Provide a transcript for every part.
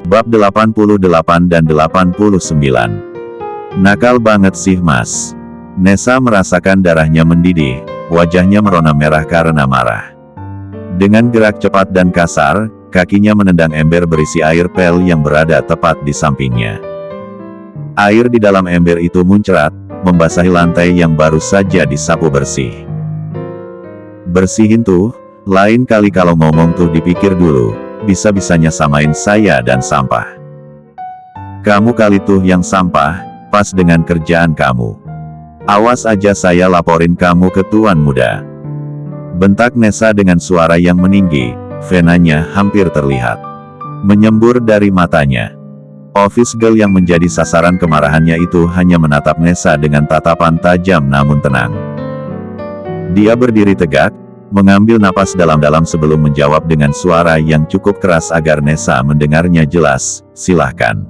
Bab 88 dan 89. Nakal banget sih mas. Nessa merasakan darahnya mendidih, wajahnya merona merah karena marah. Dengan gerak cepat dan kasar, kakinya menendang ember berisi air pel yang berada tepat di sampingnya. Air di dalam ember itu muncrat, membasahi lantai yang baru saja disapu bersih. Bersihin tuh, lain kali kalau ngomong tuh dipikir dulu, bisa-bisanya samain saya dan sampah. Kamu kali tuh yang sampah, pas dengan kerjaan kamu. Awas aja saya laporin kamu ke tuan muda. Bentak Nessa dengan suara yang meninggi, venanya hampir terlihat menyembur dari matanya. Office girl yang menjadi sasaran kemarahannya itu hanya menatap Nessa dengan tatapan tajam namun tenang. Dia berdiri tegak, mengambil napas dalam-dalam sebelum menjawab dengan suara yang cukup keras agar Nessa mendengarnya jelas, silahkan.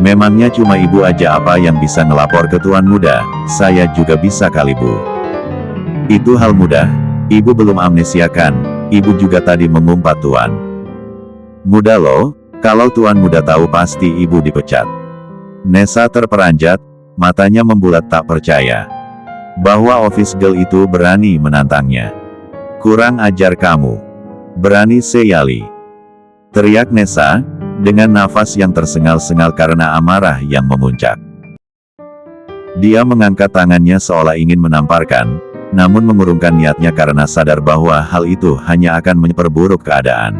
Memangnya cuma ibu aja apa yang bisa ngelapor ke tuan muda, saya juga bisa kali bu. Itu hal mudah, ibu belum amnesia kan, ibu juga tadi mengumpat tuan muda loh, kalau tuan muda tahu pasti ibu dipecat. Nessa terperanjat, matanya membulat tak percaya bahwa office girl itu berani menantangnya. Kurang ajar kamu. Berani sekali, teriak Nessa, dengan nafas yang tersengal-sengal karena amarah yang memuncak. Dia mengangkat tangannya seolah ingin menamparkan, namun mengurungkan niatnya karena sadar bahwa hal itu hanya akan memperburuk keadaan.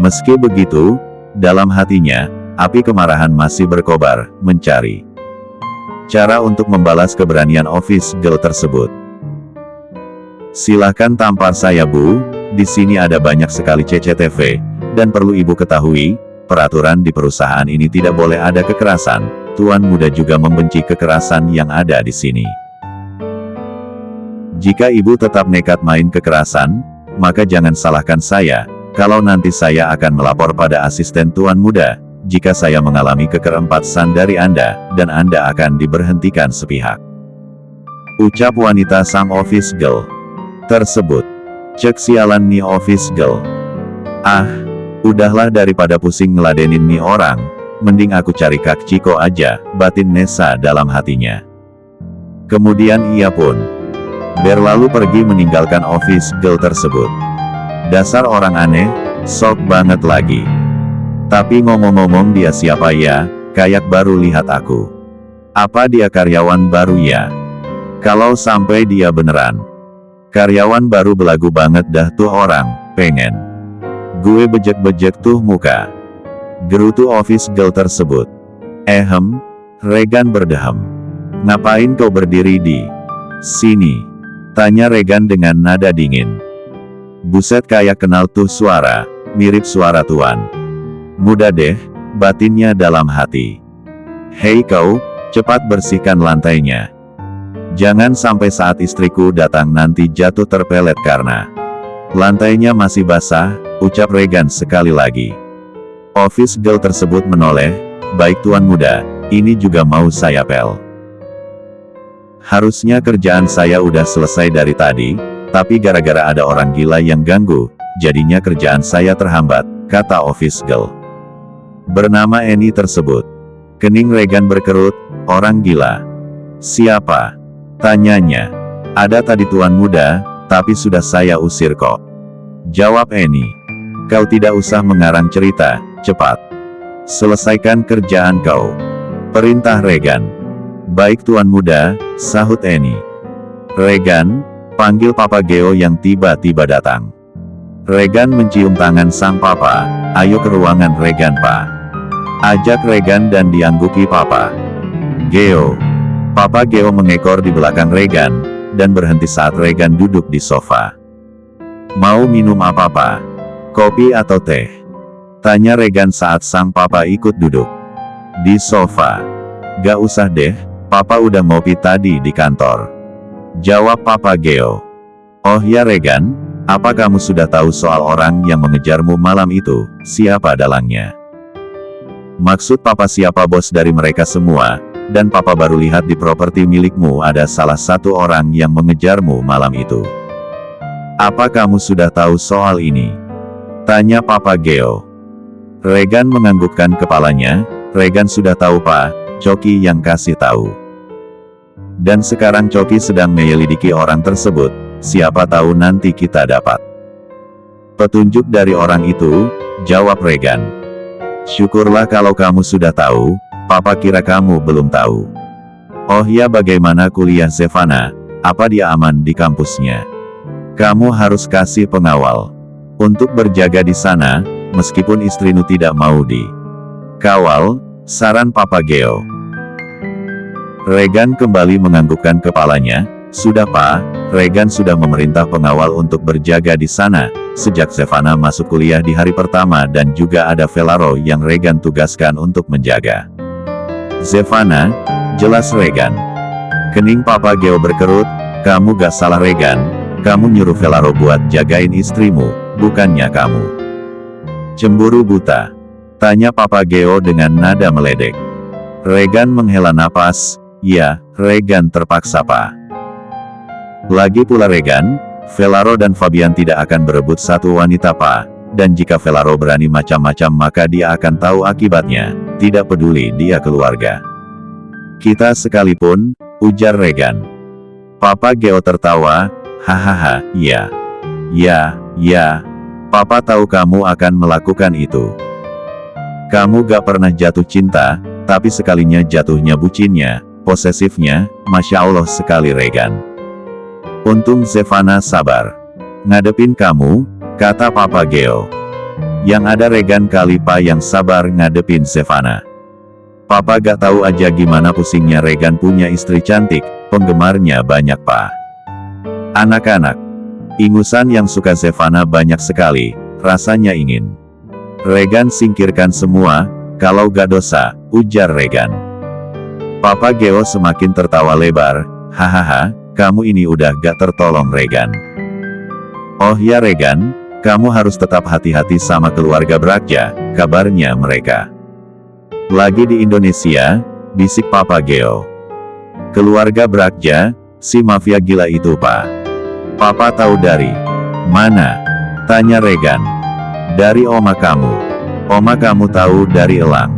Meski begitu, dalam hatinya, api kemarahan masih berkobar, mencari cara untuk membalas keberanian office girl tersebut. Silahkan tampar saya bu, di sini ada banyak sekali CCTV, dan perlu ibu ketahui, peraturan di perusahaan ini tidak boleh ada kekerasan, tuan muda juga membenci kekerasan yang ada di sini. Jika ibu tetap nekat main kekerasan, maka jangan salahkan saya, kalau nanti saya akan melapor pada asisten tuan muda, jika saya mengalami kekerempasan dari Anda, dan Anda akan diberhentikan sepihak. Ucap wanita sang office girl tersebut. Cek sialan nih office girl. Ah, udahlah daripada pusing ngeladenin nih orang, mending aku cari Kak Ciko aja, batin Nessa dalam hatinya. Kemudian ia pun berlalu pergi meninggalkan office girl tersebut. Dasar orang aneh, sok banget lagi. Tapi ngomong-ngomong dia siapa ya, kayak baru lihat aku. Apa dia karyawan baru ya? Kalau sampai dia beneran karyawan baru, belagu banget dah tuh orang, pengen gue bejek-bejek tuh muka. Gerutu office girl tersebut. Regan berdehem. Ngapain kau berdiri di sini? Tanya Regan dengan nada dingin. Buset, kayak kenal tuh suara, mirip suara tuan muda deh, batinnya dalam hati. Hei kau, cepat bersihkan lantainya. Jangan sampai saat istriku datang nanti jatuh terpelet karena lantainya masih basah, ucap Regan sekali lagi. Office girl tersebut menoleh, baik tuan muda, ini juga mau saya pel. Harusnya kerjaan saya udah selesai dari tadi, tapi gara-gara ada orang gila yang ganggu, jadinya kerjaan saya terhambat, kata office girl bernama Annie tersebut. Kening Regan berkerut, orang gila. Siapa? Tanyanya. Ada tadi tuan muda, tapi sudah saya usir kok. Jawab Annie. Kau tidak usah mengarang cerita, cepat selesaikan kerjaan kau, perintah Regan. Baik tuan muda, sahut Annie. Regan, panggil Papa Geo yang tiba-tiba datang. Regan mencium tangan sang papa, ayo ke ruangan Regan pak. Ajak Regan dan diangguki Papa Geo. Papa Geo mengekor di belakang Regan, dan berhenti saat Regan duduk di sofa. Mau minum apa pak? Kopi atau teh? Tanya Regan saat sang papa ikut duduk di sofa. Gak usah deh, papa udah ngopi tadi di kantor, jawab Papa Geo. Oh ya Regan, apa kamu sudah tahu soal orang yang mengejarmu malam itu, siapa dalangnya? Maksud papa siapa bos dari mereka semua, dan papa baru lihat di properti milikmu ada salah satu orang yang mengejarmu malam itu. Apa kamu sudah tahu soal ini? Tanya Papa Geo. Regan menganggukkan kepalanya. Regan sudah tahu Pak, Coki yang kasih tahu. Dan sekarang Coki sedang menyelidiki orang tersebut, siapa tahu nanti kita dapat petunjuk dari orang itu, jawab Regan. Syukurlah kalau kamu sudah tahu, Papa kira kamu belum tahu. Oh ya, bagaimana kuliah Zevana? Apa dia aman di kampusnya? Kamu harus kasih pengawal untuk berjaga di sana, meskipun istrimu tidak mau dikawal, saran Papa Geo. Regan kembali menganggukkan kepalanya. Sudah Pak, Regan sudah memerintah pengawal untuk berjaga di sana, sejak Zevana masuk kuliah di hari pertama dan juga ada Velaro yang Regan tugaskan untuk menjaga Zevana, jelas Regan. Kening Papa Geo berkerut, kamu gak salah Regan, kamu nyuruh Velaro buat jagain istrimu, bukannya kamu cemburu buta? Tanya Papa Geo dengan nada meledek. Regan menghela napas, ya, Regan terpaksa Pak. Lagi pula Regan, Velaro dan Fabian tidak akan berebut satu wanita Pak, dan jika Velaro berani macam-macam maka dia akan tahu akibatnya, tidak peduli dia keluarga kita sekalipun, ujar Regan. Papa Geo tertawa, hahaha, ya. Ya, Papa tahu kamu akan melakukan itu. Kamu gak pernah jatuh cinta, tapi sekalinya jatuhnya bucinnya, posesifnya, Masya Allah sekali Regan. Untung Zevana sabar ngadepin kamu, kata Papa Geo. Yang ada Regan kali Pak yang sabar ngadepin Zevana. Papa gak tahu aja gimana pusingnya Regan punya istri cantik, penggemarnya banyak Pak. Anak-anak ingusan yang suka Zevana banyak sekali, rasanya ingin Regan singkirkan semua, kalau gak dosa, ujar Regan. Papa Geo semakin tertawa lebar, hahaha, kamu ini udah gak tertolong Regan. Oh ya Regan, kamu harus tetap hati-hati sama keluarga Brakja, kabarnya mereka lagi di Indonesia, bisik Papa Geo. Keluarga Brakja, si mafia gila itu Pak. Papa tahu dari mana? Tanya Regan. Dari oma kamu. Oma kamu tahu dari Elang.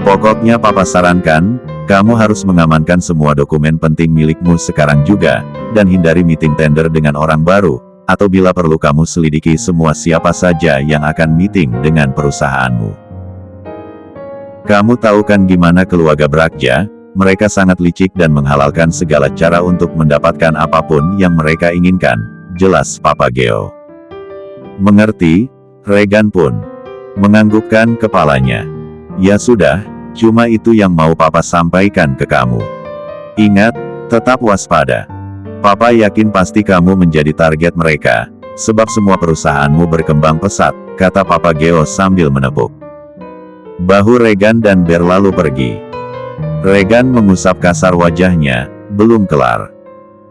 Pokoknya Papa sarankan, kamu harus mengamankan semua dokumen penting milikmu sekarang juga, dan hindari meeting tender dengan orang baru, atau bila perlu kamu selidiki semua siapa saja yang akan meeting dengan perusahaanmu. Kamu tahu kan gimana keluarga Brakja, mereka sangat licik dan menghalalkan segala cara untuk mendapatkan apapun yang mereka inginkan, jelas Papa Geo. Mengerti, Regan pun menganggukkan kepalanya. Ya sudah, cuma itu yang mau Papa sampaikan ke kamu. Ingat, tetap waspada. Papa yakin pasti kamu menjadi target mereka, sebab semua perusahaanmu berkembang pesat, kata Papa Geo sambil menepuk bahu Regan dan berlalu pergi. Regan mengusap kasar wajahnya, belum kelar.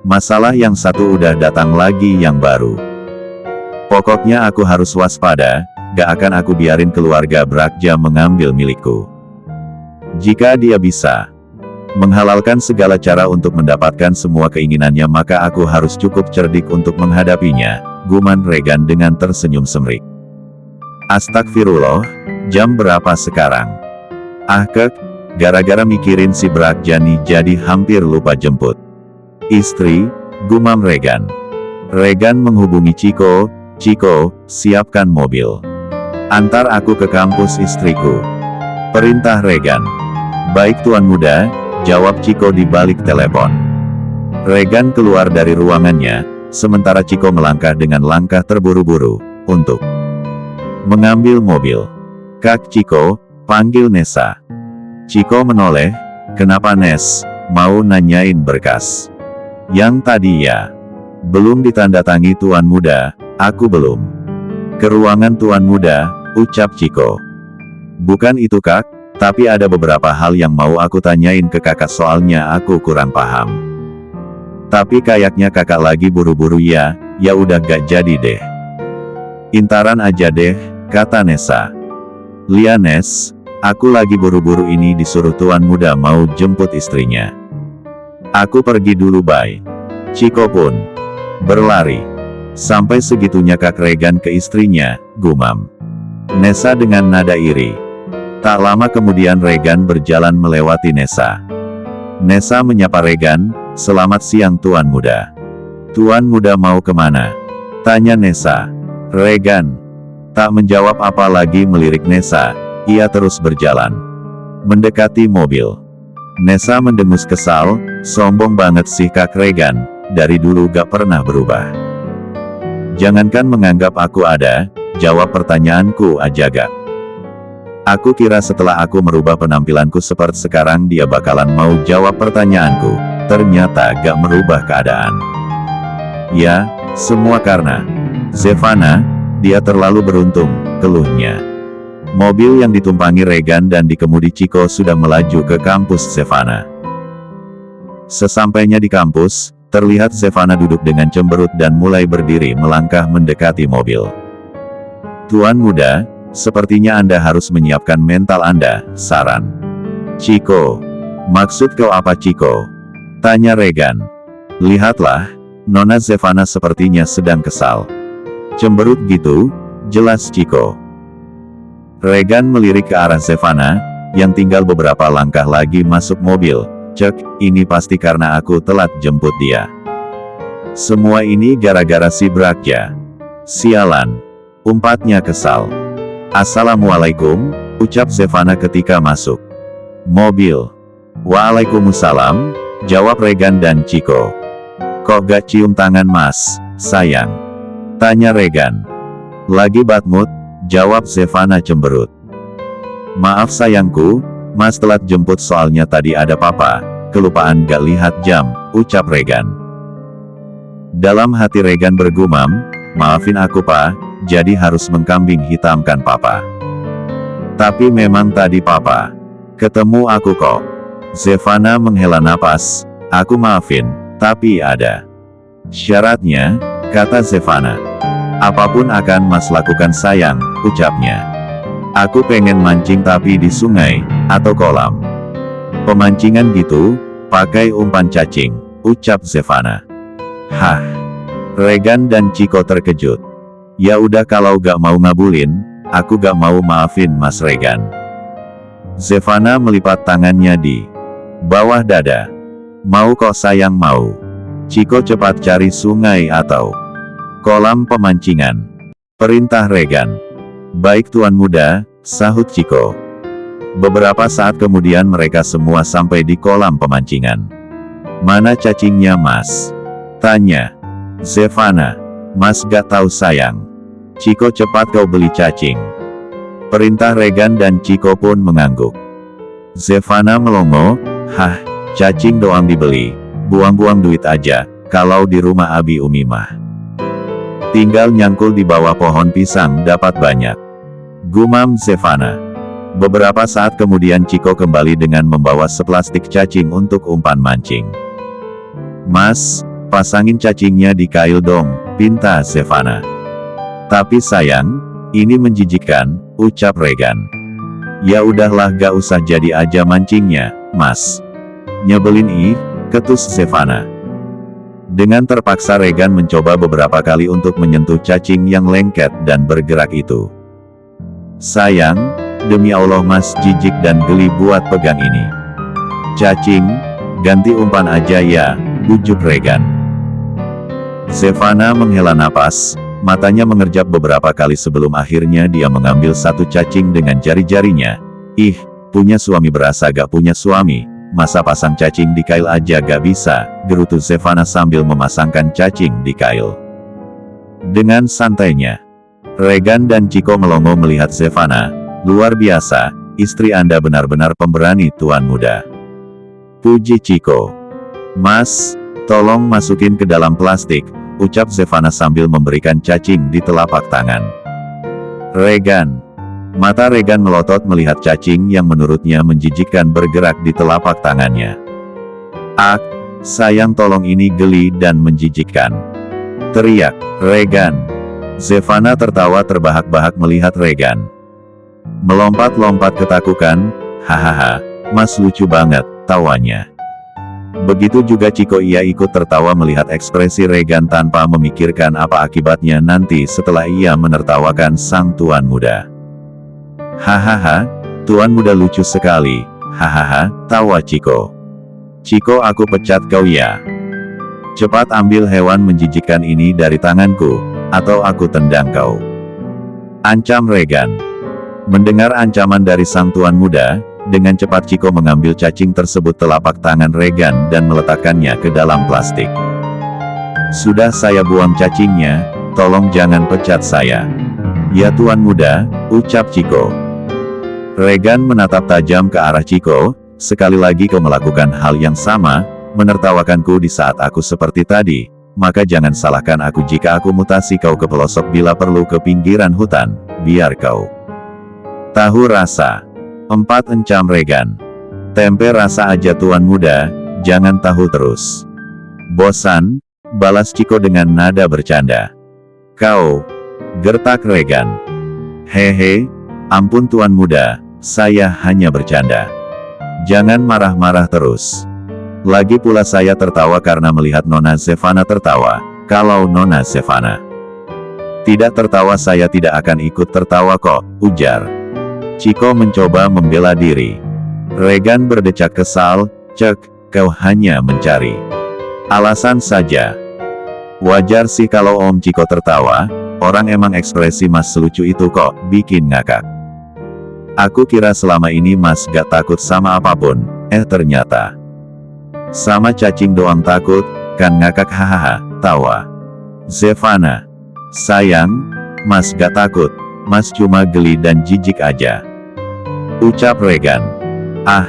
Masalah yang satu udah datang lagi yang baru. Pokoknya aku harus waspada, gak akan aku biarin keluarga Brakja mengambil milikku. Jika dia bisa menghalalkan segala cara untuk mendapatkan semua keinginannya maka aku harus cukup cerdik untuk menghadapinya, guman Regan dengan tersenyum semrik. Astagfirullah, jam berapa sekarang? Ah kek, gara-gara mikirin si Brakja nih jadi hampir lupa jemput istri, gumam Regan. Regan menghubungi Ciko, Ciko, siapkan mobil. Antar aku ke kampus istriku. Perintah Regan. Baik Tuan Muda, jawab Ciko di balik telepon. Regan keluar dari ruangannya, sementara Ciko melangkah dengan langkah terburu-buru, untuk mengambil mobil. Kak Ciko, panggil Nessa. Ciko menoleh, kenapa Nes, mau nanyain berkas? Yang tadi ya. Belum ditandatangi Tuan Muda, aku belum ke ruangan Tuan Muda, ucap Ciko. Bukan itu Kak, tapi ada beberapa hal yang mau aku tanyain ke kakak soalnya aku kurang paham. Tapi kayaknya kakak lagi buru-buru ya, ya udah gak jadi deh. Intaran aja deh, kata Nessa. Lianes, aku lagi buru-buru ini disuruh Tuan Muda mau jemput istrinya. Aku pergi dulu bye. Ciko pun berlari. Sampai segitunya Kak Regan ke istrinya, gumam Nessa dengan nada iri. Tak lama kemudian Regan berjalan melewati Nessa. Nessa menyapa Regan, "Selamat siang Tuan Muda." "Tuan Muda mau kemana?" tanya Nessa. Regan tak menjawab apa lagi melirik Nessa, ia terus berjalan. Mendekati mobil. Nessa mendengus kesal, "Sombong banget sih Kak Regan, dari dulu gak pernah berubah. Jangankan menganggap aku ada, jawab pertanyaanku aja gak. Aku kira setelah aku merubah penampilanku seperti sekarang dia bakalan mau jawab pertanyaanku, ternyata gak merubah keadaan. Ya, semua karena Zevana, dia terlalu beruntung," keluhnya. Mobil yang ditumpangi Regan dan dikemudi Chico sudah melaju ke kampus Zevana. Sesampainya di kampus, terlihat Zevana duduk dengan cemberut dan mulai berdiri melangkah mendekati mobil. "Tuan Muda, sepertinya Anda harus menyiapkan mental Anda," saran Chico. "Maksud kau apa Chico?" tanya Regan. "Lihatlah, Nona Zevana sepertinya sedang kesal." "Cemberut gitu, jelas Chico." Regan melirik ke arah Zevana, yang tinggal beberapa langkah lagi masuk mobil. "Cek, ini pasti karena aku telat jemput dia. Semua ini gara-gara si Brakja. Sialan," umpatnya kesal. "Assalamualaikum," ucap Zevana ketika masuk mobil. "Waalaikumsalam," jawab Regan dan Chico. "Kok gak cium tangan Mas, sayang?" tanya Regan. "Lagi bad mood," jawab Zevana cemberut. "Maaf sayangku, Mas telat jemput soalnya tadi ada papa, kelupaan gak lihat jam," ucap Regan. Dalam hati Regan bergumam, "Maafin aku Pak, jadi harus mengkambing hitamkan papa. Tapi memang tadi papa ketemu aku kok." Zevana menghela napas, "Aku maafin, tapi ada syaratnya," kata Zevana. "Apapun akan Mas lakukan sayang," ucapnya. "Aku pengen mancing tapi di sungai, atau kolam." "Pemancingan gitu, pakai umpan cacing," ucap Zevana. "Hah?" Regan dan Chico terkejut. "Ya udah kalau gak mau ngabulin, aku gak mau maafin Mas Regan." Zevana melipat tangannya di bawah dada. "Mau kok sayang mau. Chico cepat cari sungai atau kolam pemancingan," perintah Regan. "Baik Tuan Muda," sahut Chico. Beberapa saat kemudian mereka semua sampai di kolam pemancingan. "Mana cacingnya Mas?" tanya Zevana. "Mas gak tahu sayang." "Chico cepat kau beli cacing," perintah Regan dan Chico pun mengangguk. Zevana melongo, "Hah, cacing doang dibeli, buang-buang duit aja, kalau di rumah Abi Umi mah tinggal nyangkul di bawah pohon pisang dapat banyak," gumam Zevana. Beberapa saat kemudian Chico kembali dengan membawa seplastik cacing untuk umpan mancing. "Mas, pasangin cacingnya di kail dong," pinta Zevana. "Tapi sayang, ini menjijikkan," ucap Regan. "Ya udahlah gak usah jadi aja mancingnya, Mas. Nyebelin ih," ketus Zevana. Dengan terpaksa Regan mencoba beberapa kali untuk menyentuh cacing yang lengket dan bergerak itu. "Sayang, demi Allah Mas jijik dan geli buat pegang ini. Cacing, ganti umpan aja ya," bujuk Regan. Zevana menghela napas, matanya mengerjap beberapa kali sebelum akhirnya dia mengambil satu cacing dengan jari-jarinya. "Ih, punya suami berasa gak punya suami, masa pasang cacing di kail aja gak bisa," gerutu Zevana sambil memasangkan cacing di kail. Dengan santainya, Regan dan Chico melongo melihat Zevana. "Luar biasa, istri Anda benar-benar pemberani Tuan Muda," puji Chico. "Mas, tolong masukin ke dalam plastik," ucap Zevana sambil memberikan cacing di telapak tangan Regan. Mata Regan melotot melihat cacing yang menurutnya menjijikkan bergerak di telapak tangannya. "Ah, sayang tolong ini geli dan menjijikkan," teriak Regan. Zevana tertawa terbahak-bahak melihat Regan. Melompat-lompat ketakutan, "Hahaha, Mas lucu banget," tawanya. Begitu juga Chico, ia ikut tertawa melihat ekspresi Regan tanpa memikirkan apa akibatnya nanti setelah ia menertawakan sang Tuan Muda. Hahaha, tuan muda lucu sekali. Hahaha, tawa Chiko. Chiko, aku pecat kau ya. Cepat ambil hewan menjijikkan ini dari tanganku, atau aku tendang kau. Ancam Regan. Mendengar ancaman dari sang tuan muda, dengan cepat Chiko mengambil cacing tersebut telapak tangan Regan dan meletakkannya ke dalam plastik. Sudah saya buang cacingnya, tolong jangan pecat saya. Ya tuan muda, ucap Chiko. Regan menatap tajam ke arah Chiko. Sekali lagi kau melakukan hal yang sama, menertawakanku di saat aku seperti tadi, maka jangan salahkan aku jika aku mutasi kau ke pelosok bila perlu ke pinggiran hutan, biar kau tahu rasa. 4 Encam Regan. Tempe rasa aja tuan muda, jangan tahu terus. Bosan, balas Chiko dengan nada bercanda. Kau, gertak Regan. Hehe, ampun tuan muda, saya hanya bercanda. Jangan marah-marah terus. Lagi pula saya tertawa karena melihat Nona Zevana tertawa. Kalau Nona Zevana tidak tertawa saya tidak akan ikut tertawa kok, ujar. Chiko mencoba membela diri. Regan berdecak kesal, cek, kau hanya mencari alasan saja. Wajar sih kalau Om Chiko tertawa, orang emang ekspresi Mas selucu itu kok, bikin ngakak. Aku kira selama ini Mas gak takut sama apapun, ternyata sama cacing doang takut, kan ngakak hahaha, tawa. Zevana. Sayang, Mas gak takut, Mas cuma geli dan jijik aja. Ucap Regan. Ah,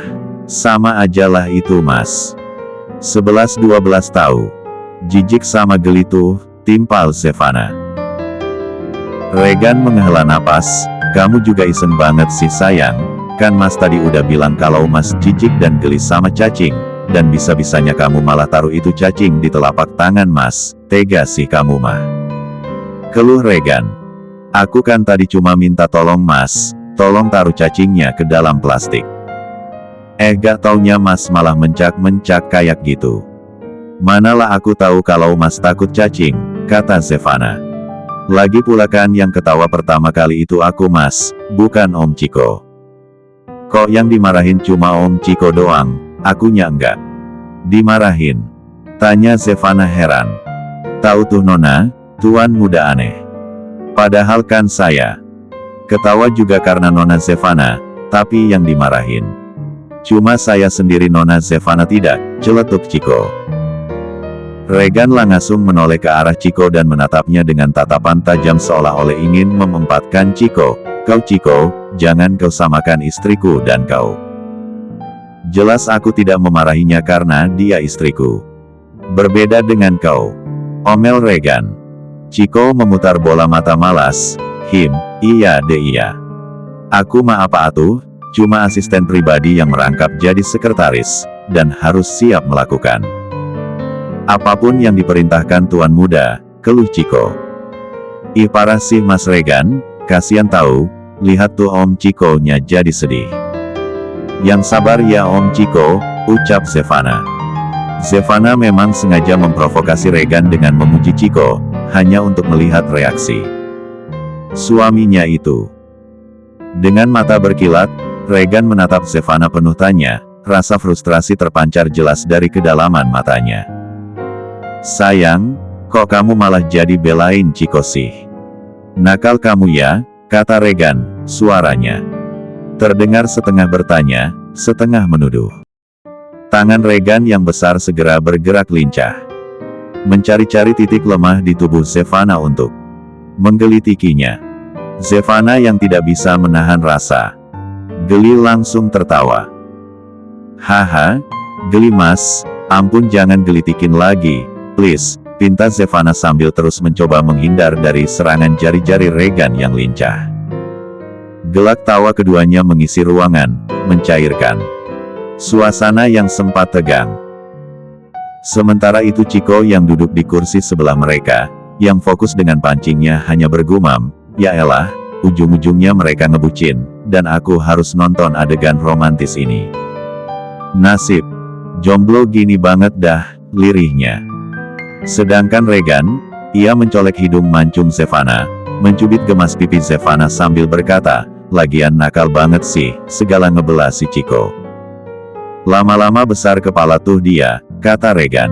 sama ajalah itu Mas. 11-12 tahu. Jijik sama geli tuh, timpal Zevana. Regan menghela napas. Kamu juga iseng banget sih sayang, kan Mas tadi udah bilang kalau Mas jijik dan geli sama cacing, dan bisa-bisanya kamu malah taruh itu cacing di telapak tangan Mas, tega sih kamu mah. Keluh Regan. Aku kan tadi cuma minta tolong Mas, tolong taruh cacingnya ke dalam plastik. Gak taunya Mas malah mencak-mencak kayak gitu. Manalah aku tahu kalau Mas takut cacing, kata Zevana. Lagi pula kan yang ketawa pertama kali itu aku Mas, bukan Om Chiko. Kok yang dimarahin cuma Om Chiko doang, akunya enggak dimarahin? Tanya Zevana heran. Tahu tuh Nona, tuan muda aneh. Padahal kan saya ketawa juga karena Nona Zevana, tapi yang dimarahin cuma saya sendiri Nona Zevana tidak, celetuk Chiko. Regan langsung menoleh ke arah Chiko dan menatapnya dengan tatapan tajam seolah-olah ingin memempatkan Chiko. Kau Chiko, jangan kau samakan istriku dan kau. Jelas aku tidak memarahinya karena dia istriku. Berbeda dengan kau, omel Regan. Chiko memutar bola mata malas. Iya deh iya. Aku mah apa atuh, cuma asisten pribadi yang merangkap jadi sekretaris, dan harus siap melakukan apapun yang diperintahkan tuan muda, keluh Chiko. Ih parah sih Mas Regan, kasihan tahu, lihat tuh Om Chiko-nya jadi sedih. Yang sabar ya Om Chiko, ucap Zevana. Zevana memang sengaja memprovokasi Regan dengan memuji Chiko, hanya untuk melihat reaksi suaminya itu. Dengan mata berkilat, Regan menatap Zevana penuh tanya, rasa frustrasi terpancar jelas dari kedalaman matanya. Sayang, kok kamu malah jadi belain Chiko sih? Nakal kamu ya, kata Regan, suaranya terdengar setengah bertanya, setengah menuduh. Tangan Regan yang besar segera bergerak lincah, mencari-cari titik lemah di tubuh Zevana untuk menggelitikinya. Zevana yang tidak bisa menahan rasa geli langsung tertawa. Haha, geli Mas, ampun jangan gelitikin lagi. Please, pinta Zevana sambil terus mencoba menghindar dari serangan jari-jari Regan yang lincah. Gelak tawa keduanya mengisi ruangan, mencairkan suasana yang sempat tegang. Sementara itu Chiko yang duduk di kursi sebelah mereka, yang fokus dengan pancingnya hanya bergumam, ya elah, ujung-ujungnya mereka ngebucin, dan aku harus nonton adegan romantis ini. Nasib jomblo gini banget dah, lirihnya. Sedangkan Regan, ia mencolek hidung mancung Zevana, mencubit gemas pipi Zevana sambil berkata, lagian nakal banget sih, segala ngebelah si Chiko. Lama-lama besar kepala tuh dia, kata Regan.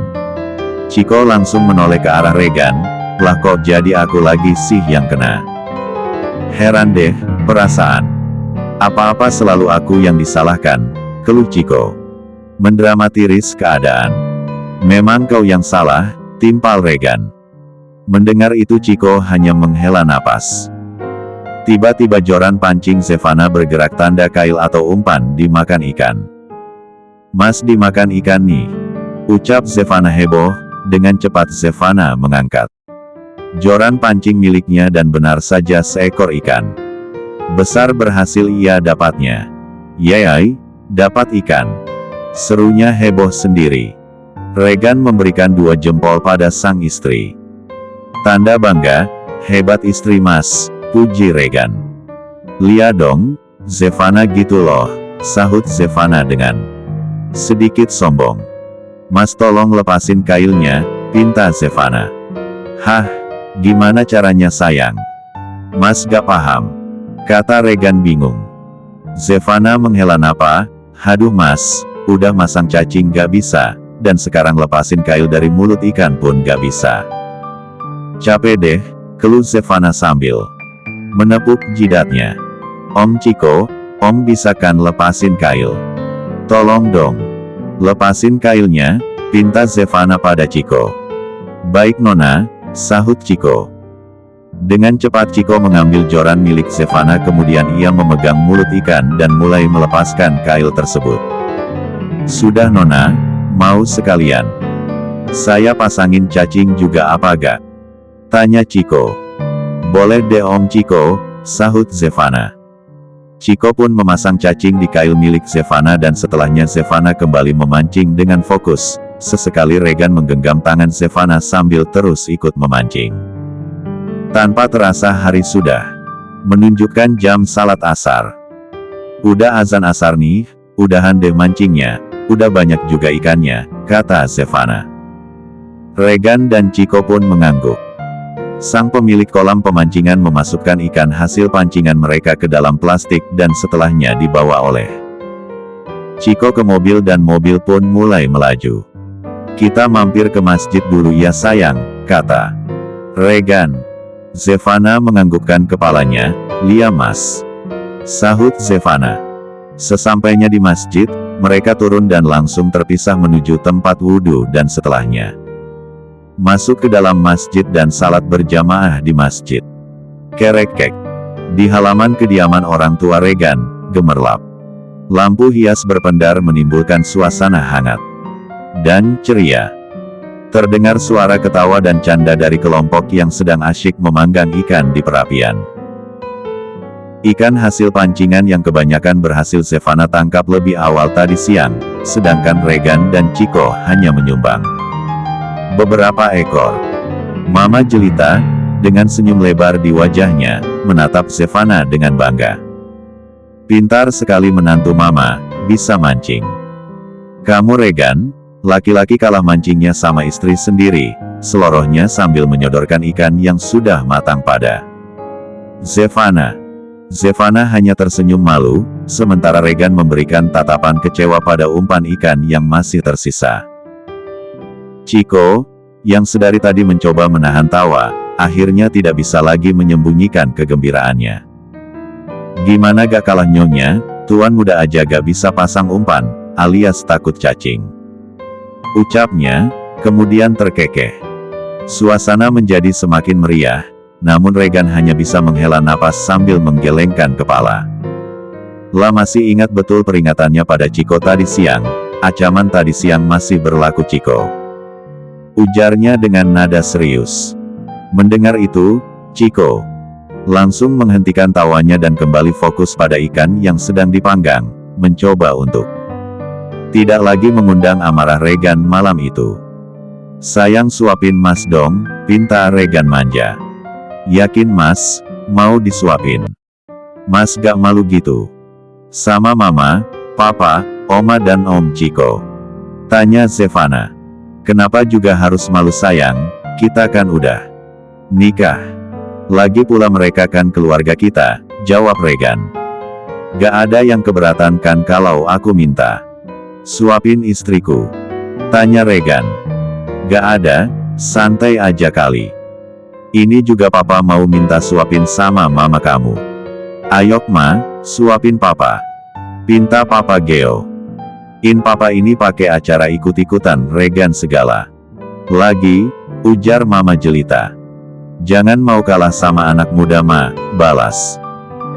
Chiko langsung menoleh ke arah Regan, lah kok jadi aku lagi sih yang kena. Heran deh, perasaan. Apa-apa selalu aku yang disalahkan, keluh Chiko. Mendramatiris keadaan. Memang kau yang salah, timpal Regan. Mendengar itu Chiko hanya menghela napas. Tiba-tiba joran pancing Zevana bergerak tanda kail atau umpan dimakan ikan. Mas dimakan ikan nih, ucap Zevana heboh, dengan cepat Zevana mengangkat joran pancing miliknya dan benar saja seekor ikan. Besar berhasil ia dapatnya. Yeay, dapat ikan. Serunya heboh sendiri. Regan memberikan 2 jempol pada sang istri. Tanda bangga, hebat istri mas, puji Regan. Lihat dong, Zevana gitu loh, sahut Zevana dengan sedikit sombong. Mas tolong lepasin kailnya, pinta Zevana. Hah, gimana caranya sayang? Mas gak paham, kata Regan bingung. Zevana menghela napas, haduh mas, udah masang cacing gak bisa, dan sekarang lepasin kail dari mulut ikan pun gak bisa. Capek deh, keluh Zevana sambil menepuk jidatnya. Om Chiko, om bisa kan lepasin kail? Tolong dong, lepasin kailnya, pinta Zevana pada Chiko. Baik nona, sahut Chiko. Dengan cepat Chiko mengambil joran milik Zevana kemudian ia memegang mulut ikan dan mulai melepaskan kail tersebut. Sudah nona, mau sekalian saya pasangin cacing juga apa gak? Tanya Chiko. Boleh deh om Chiko, sahut Zevana. Chiko pun memasang cacing di kail milik Zevana dan setelahnya Zevana kembali memancing dengan fokus. Sesekali Regan menggenggam tangan Zevana sambil terus ikut memancing. Tanpa terasa hari sudah menunjukkan jam salat asar. Udah azan asar nih, udahan deh mancingnya, udah banyak juga ikannya, kata Zevana. Regan dan Chiko pun mengangguk. Sang pemilik kolam pemancingan memasukkan ikan hasil pancingan mereka ke dalam plastik dan setelahnya dibawa oleh Chiko ke mobil dan mobil pun mulai melaju. Kita mampir ke masjid dulu ya sayang, kata Regan. Zevana menganggukkan kepalanya, Lia mas, sahut Zevana. Sesampainya di masjid, mereka turun dan langsung terpisah menuju tempat wudhu dan setelahnya masuk ke dalam masjid dan salat berjamaah di masjid. Kerek-kek. Di halaman kediaman orang tua Regan, gemerlap. Lampu hias berpendar menimbulkan suasana hangat dan ceria. Terdengar suara ketawa dan canda dari kelompok yang sedang asyik memanggang ikan di perapian. Ikan hasil pancingan yang kebanyakan berhasil Zevana tangkap lebih awal tadi siang, sedangkan Regan dan Chiko hanya menyumbang beberapa ekor. Mama jelita, dengan senyum lebar di wajahnya, menatap Zevana dengan bangga. Pintar sekali menantu mama, bisa mancing. Kamu Regan, laki-laki kalah mancingnya sama istri sendiri, selorohnya sambil menyodorkan ikan yang sudah matang pada Zevana. Zevana hanya tersenyum malu, sementara Regan memberikan tatapan kecewa pada umpan ikan yang masih tersisa. Chiko, yang sedari tadi mencoba menahan tawa, akhirnya tidak bisa lagi menyembunyikan kegembiraannya. Gimana gak kalah nyonya, tuan muda aja gak bisa pasang umpan, alias takut cacing. Ucapnya, kemudian terkekeh. Suasana menjadi semakin meriah, namun Regan hanya bisa menghela napas sambil menggelengkan kepala. Lah masih ingat betul peringatannya pada Chiko tadi siang, ancaman tadi siang masih berlaku Chiko, ujarnya dengan nada serius. Mendengar itu, Chiko langsung menghentikan tawanya dan kembali fokus pada ikan yang sedang dipanggang, mencoba untuk tidak lagi mengundang amarah Regan malam itu. Sayang suapin mas dong, pinta Regan manja. Yakin mas, mau disuapin? Mas gak malu gitu? Sama mama, papa, oma dan om Chiko? Tanya Zevana. Kenapa juga harus malu sayang, kita kan udah nikah. Lagi pula mereka kan keluarga kita, jawab Regan. Gak ada yang keberatan kan kalau aku minta suapin istriku? Tanya Regan. Gak ada, santai aja kali. Ini juga papa mau minta suapin sama mama kamu. Ayok ma, suapin papa. Pinta papa Geo. Papa ini pakai acara ikut-ikutan Regan segala. Lagi, ujar mama jelita. Jangan mau kalah sama anak muda ma, balas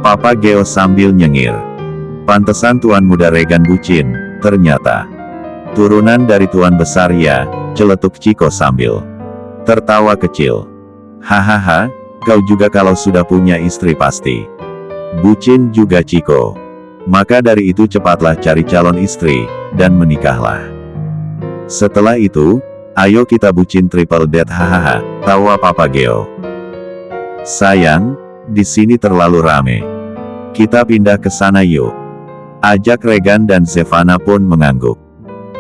papa Geo sambil nyengir. Pantesan tuan muda Regan bucin, ternyata. Turunan dari tuan besar ya, celetuk Chiko sambil tertawa kecil. Hahaha, kau juga kalau sudah punya istri pasti bucin juga Chiko. Maka dari itu cepatlah cari calon istri, dan menikahlah. Setelah itu, ayo kita bucin triple date hahaha, tawa papa Geo. Sayang, di sini terlalu rame. Kita pindah ke sana yuk. Ajak Regan dan Zevana pun mengangguk.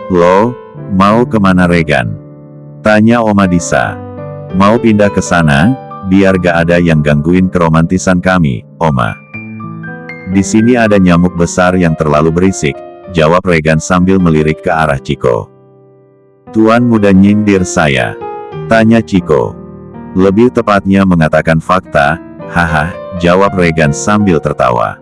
Loh, mau kemana Regan? Tanya Oma Disa. Mau pindah ke sana, biar gak ada yang gangguin keromantisan kami, Oma. Di sini ada nyamuk besar yang terlalu berisik, jawab Regan sambil melirik ke arah Chiko. Tuan muda nyindir saya. Tanya Chiko. Lebih tepatnya mengatakan fakta, haha, jawab Regan sambil tertawa.